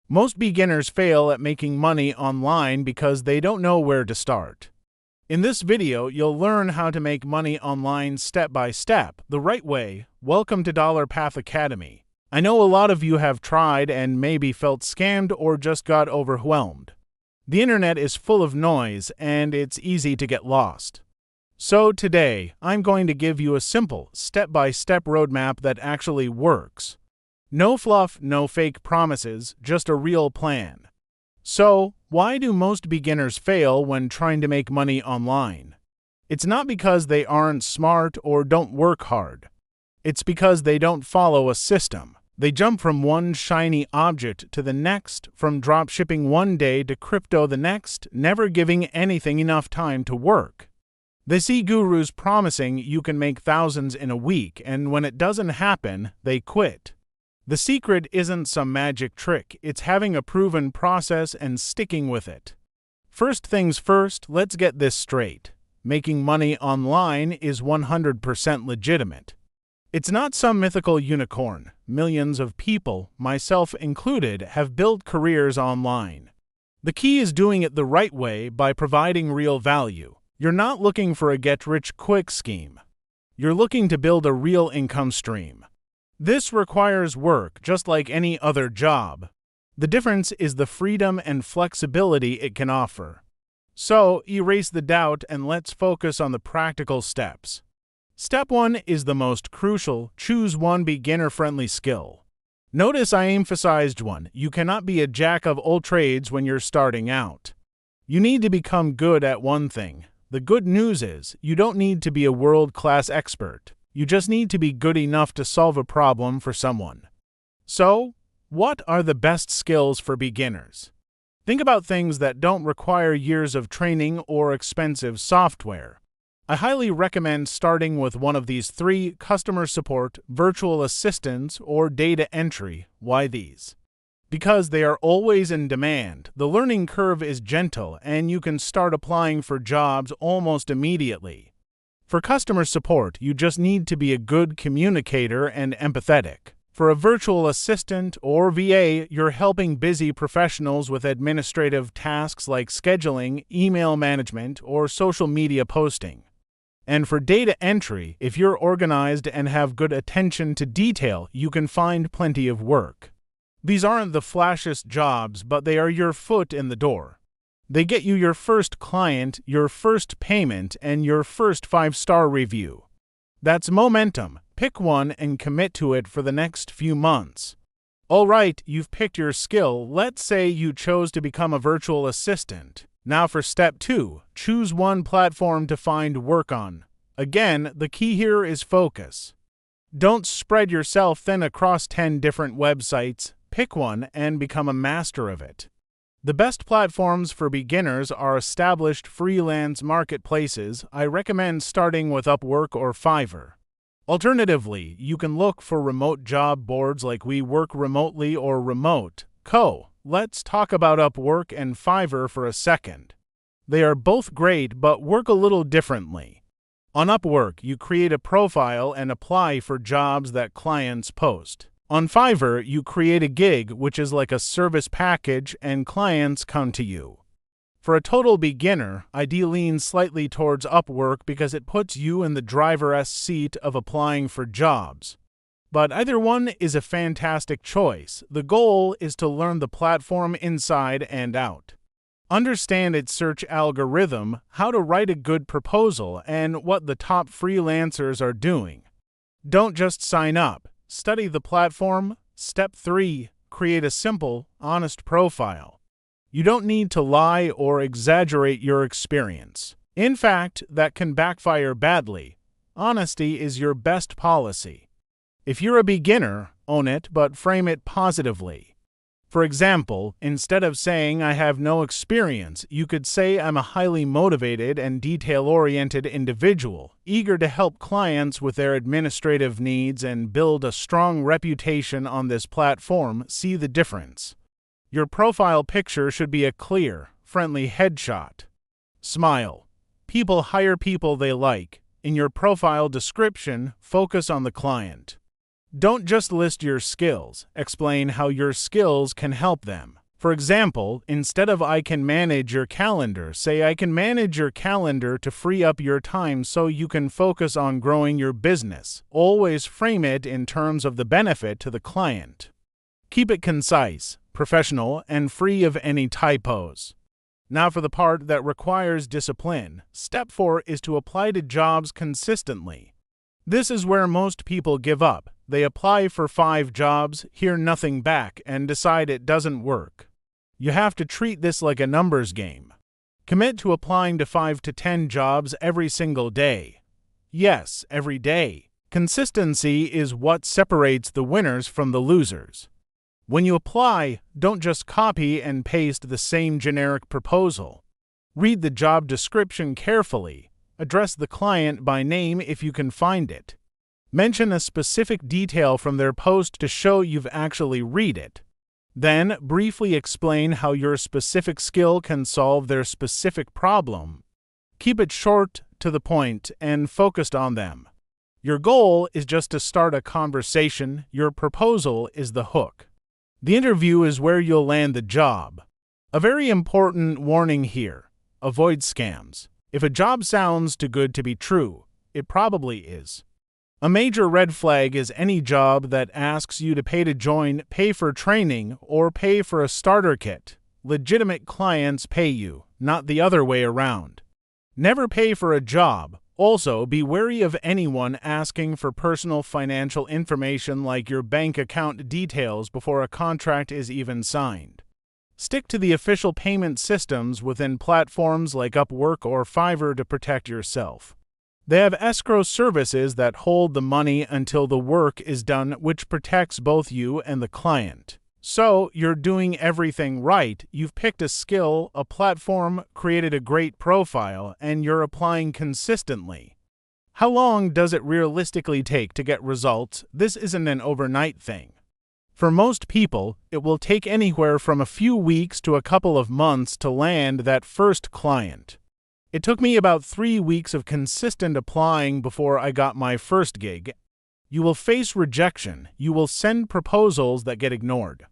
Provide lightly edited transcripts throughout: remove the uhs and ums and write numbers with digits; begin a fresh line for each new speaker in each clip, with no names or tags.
Most beginners fail at making money online because they don't know where to start. In this video, you'll learn how to make money online step by step, the right way. Welcome to Dollar Path Academy. I know a lot of you have tried and maybe felt scammed or just got overwhelmed. The internet is full of noise and it's easy to get lost. So today, I'm going to give you a simple, step-by-step roadmap that actually works. No fluff, no fake promises, just a real plan. So, why do most beginners fail when trying to make money online? It's not because they aren't smart or don't work hard. It's because they don't follow a system. They jump from one shiny object to the next, from dropshipping one day to crypto the next, never giving anything enough time to work. They see gurus promising you can make thousands in a week, and when it doesn't happen, they quit. The secret isn't some magic trick, it's having a proven process and sticking with it. First things first, let's get this straight. Making money online is 100% legitimate. It's not some mythical unicorn. Millions of people, myself included, have built careers online. The key is doing it the right way by providing real value. You're not looking for a get-rich-quick scheme. You're looking to build a real income stream. This requires work just like any other job. The difference is the freedom and flexibility it can offer. So, erase the doubt and let's focus on the practical steps. Step 1 is the most crucial. Choose one beginner-friendly skill. Notice I emphasized one. You cannot be a jack of all trades when you're starting out. You need to become good at one thing. The good news is, you don't need to be a world-class expert. You just need to be good enough to solve a problem for someone. So, what are the best skills for beginners? Think about things that don't require years of training or expensive software. I highly recommend starting with one of these three: customer support, virtual assistants, or data entry. Why these? Because they are always in demand, the learning curve is gentle, and you can start applying for jobs almost immediately. For customer support, you just need to be a good communicator and empathetic. For a virtual assistant or VA, you're helping busy professionals with administrative tasks like scheduling, email management, or social media posting. And for data entry, if you're organized and have good attention to detail, you can find plenty of work. These aren't the flashiest jobs, but they are your foot in the door. They get you your first client, your first payment, and your first 5-star review. That's momentum. Pick one and commit to it for the next few months. All right, you've picked your skill. Let's say you chose to become a virtual assistant. Now for step 2, choose one platform to find work on. Again, the key here is focus. Don't spread yourself thin across 10 different websites. Pick one and become a master of it. The best platforms for beginners are established freelance marketplaces. I recommend starting with Upwork or Fiverr. Alternatively, you can look for remote job boards like We Work Remotely or Remote.co. Let's talk about Upwork and Fiverr for a second. They are both great but work a little differently. On Upwork, you create a profile and apply for jobs that clients post. On Fiverr, you create a gig, which is like a service package, and clients come to you. For a total beginner, I lean slightly towards Upwork because it puts you in the driver's seat of applying for jobs. But either one is a fantastic choice. The goal is to learn the platform inside and out. Understand its search algorithm, how to write a good proposal, and what the top freelancers are doing. Don't just sign up. Study the platform. Step 3. Create a simple, honest profile. You don't need to lie or exaggerate your experience. In fact, that can backfire badly. Honesty is your best policy. If you're a beginner, own it, but frame it positively. For example, instead of saying I have no experience, you could say I'm a highly motivated and detail-oriented individual, eager to help clients with their administrative needs and build a strong reputation on this platform. See the difference. Your profile picture should be a clear, friendly headshot. Smile. People hire people they like. In your profile description, focus on the client. Don't just list your skills, explain how your skills can help them. For example, instead of "I can manage your calendar," say "I can manage your calendar to free up your time so you can focus on growing your business." Always frame it in terms of the benefit to the client. Keep it concise, professional, and free of any typos. Now for the part that requires discipline. Step 4 is to apply to jobs consistently. This is where most people give up. They apply for 5 jobs, hear nothing back, and decide it doesn't work. You have to treat this like a numbers game. Commit to applying to 5 to 10 jobs every single day. Yes, every day. Consistency is what separates the winners from the losers. When you apply, don't just copy and paste the same generic proposal. Read the job description carefully. Address the client by name if you can find it. Mention a specific detail from their post to show you've actually read it. Then, briefly explain how your specific skill can solve their specific problem. Keep it short, to the point, and focused on them. Your goal is just to start a conversation. Your proposal is the hook. The interview is where you'll land the job. A very important warning here: avoid scams. If a job sounds too good to be true, it probably is. A major red flag is any job that asks you to pay to join, pay for training, or pay for a starter kit. Legitimate clients pay you, not the other way around. Never pay for a job. Also, be wary of anyone asking for personal financial information like your bank account details before a contract is even signed. Stick to the official payment systems within platforms like Upwork or Fiverr to protect yourself. They have escrow services that hold the money until the work is done, which protects both you and the client. So, you're doing everything right. You've picked a skill, a platform, created a great profile, and you're applying consistently. How long does it realistically take to get results? This isn't an overnight thing. For most people, it will take anywhere from a few weeks to a couple of months to land that first client. It took me about 3 weeks of consistent applying before I got my first gig. You will face rejection. You will send proposals that get ignored.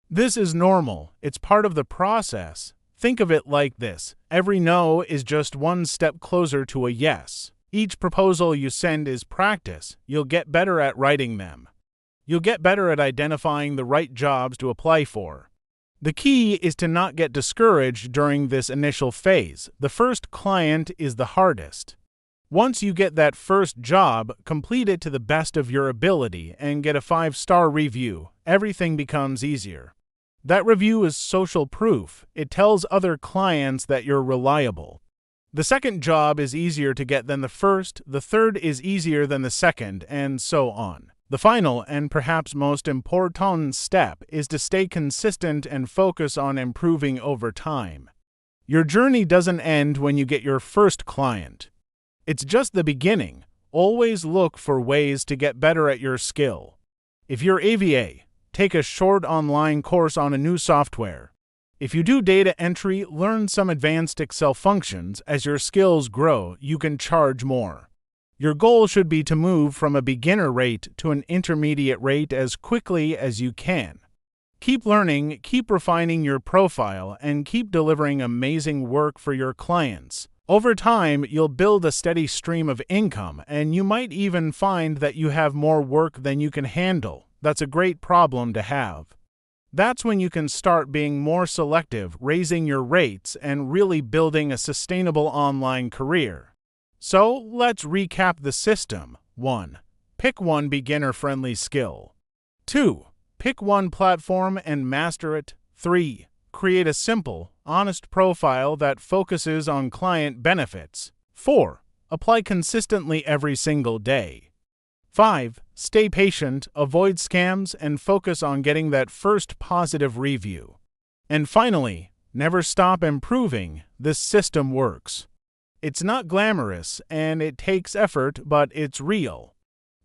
This is normal. It's part of the process. Think of it like this: every no is just one step closer to a yes. Each proposal you send is practice. You'll get better at writing them. You'll get better at identifying the right jobs to apply for. The key is to not get discouraged during this initial phase. The first client is the hardest. Once you get that first job, complete it to the best of your ability and get a 5-star review. Everything becomes easier. That review is social proof. It tells other clients that you're reliable. The second job is easier to get than the first, the third is easier than the second, and so on. The final and perhaps most important step is to stay consistent and focus on improving over time. Your journey doesn't end when you get your first client. It's just the beginning. Always look for ways to get better at your skill. If you're AVA, take a short online course on a new software. If you do data entry, learn some advanced Excel functions. As your skills grow, you can charge more. Your goal should be to move from a beginner rate to an intermediate rate as quickly as you can. Keep learning, keep refining your profile, and keep delivering amazing work for your clients. Over time, you'll build a steady stream of income, and you might even find that you have more work than you can handle. That's a great problem to have. That's when you can start being more selective, raising your rates, and really building a sustainable online career. So, let's recap the system. 1. Pick one beginner-friendly skill. 2. Pick one platform and master it. 3. Create a simple, honest profile that focuses on client benefits. 4. Apply consistently every single day. 5. Stay patient, avoid scams, and focus on getting that first positive review. And finally, never stop improving. This system works. It's not glamorous, and it takes effort, but it's real.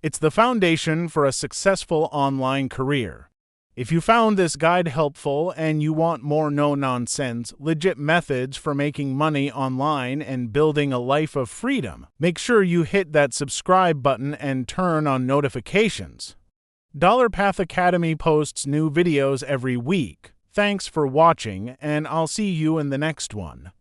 It's the foundation for a successful online career. If you found this guide helpful and you want more no-nonsense, legit methods for making money online and building a life of freedom, make sure you hit that subscribe button and turn on notifications. Dollar Path Academy posts new videos every week. Thanks for watching, and I'll see you in the next one.